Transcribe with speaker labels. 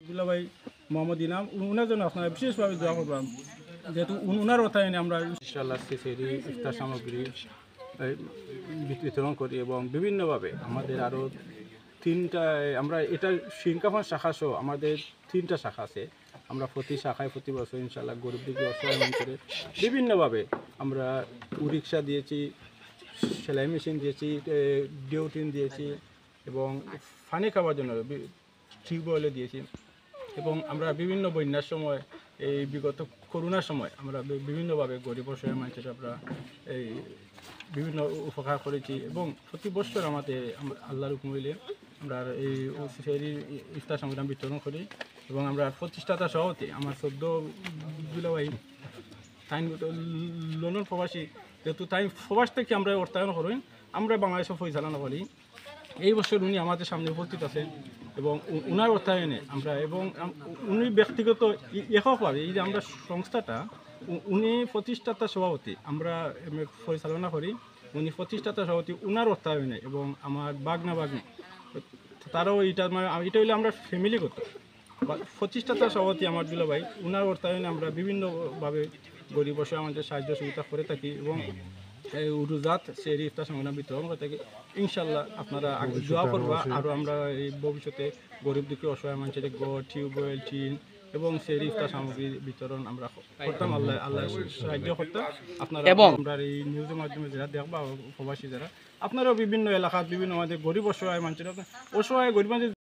Speaker 1: আব্দুল্লাহ ভাই মোহাম্মদ ইনাম উনার জন্য আপনারা বিশেষভাবে দোয়া করলাম, যেহেতু উনার অর্থায়নে আমরা ইনশাআল্লাহ সেরি ইফতার সামগ্রী বিতরণ করি এবং বিভিন্নভাবে আমাদের আরও তিনটা, আমরা এটা সিংকাফান শাখা সহ আমাদের 3টা শাখা আছে। আমরা প্রতি শাখায় প্রতি বছর ইনশাআল্লাহ গরিব দুঃখী অসহায় মানুষের বিভিন্নভাবে আমরা রিক্সা দিয়েছি, সেলাই মেশিন দিয়েছি, ডিউটিন দিয়েছি এবং পানি খাওয়ার জন্য টিউবওয়েলও দিয়েছি। এবং আমরা বিভিন্ন বন্যার সময়, এই বিগত করোনার সময় আমরা বিভিন্নভাবে গরিব অসহায় মানুষের আমরা এই বিভিন্ন উপকার করেছি এবং প্রতি বছর আমাদের আল্লাহর হুকুম হইলে আমরা এই সেই ইফতার সামগ্রী বিতরণ করি। এবং আমরা প্রতিষ্ঠাতা সভাপতি আমার 14 জুলাই তাই লন্ডন প্রবাসী, যেহেতু তাই প্রবাস থেকে আমরা অর্থায়ন করি, আমরা বাংলাদেশে পরিচালনা করি। এই বছর উনি আমাদের সামনে উপস্থিত আছেন এবং উনার অর্থায়নে আমরা এবং উনি ব্যক্তিগত এককভাবে এই যে আমরা সংস্থাটা, উনি প্রতিষ্ঠাতা সভাপতি, আমরা পরিচালনা করি, উনি প্রতিষ্ঠাতা সভাপতি উনার অর্থায়নে এবং আমার বাগনা বাগনি তারাও এটা মানে এটা হইলে আমরা ফ্যামিলিগত প্রতিষ্ঠাতা সভাপতি আমার দুলা ভাই, উনার অর্থায়নে আমরা বিভিন্নভাবে গরিব বসে আমাদের সাহায্য সুবিধা করে থাকি এবং রোজাত সেই ইফতার সামগ্রী বিতরণ করে থাকি। ইনশাল্লাহ আপনারা দোয়া করবা, আরও আমরা এই ভবিষ্যতে গরিব দুঃখী অসহায় মানুষের টিউবওয়েল, টিন এবং সেই ইফতার সামগ্রী বিতরণ আমরা করতাম। আল্লাহ সাহায্য করতাম। আপনারা আমরা এই নিউজের মাধ্যমে যারা দেখবা প্রবাসী যারা, আপনারাও বিভিন্ন এলাকার বিভিন্ন আমাদের গরিব অসহায় মানুষের গরিব মানুষের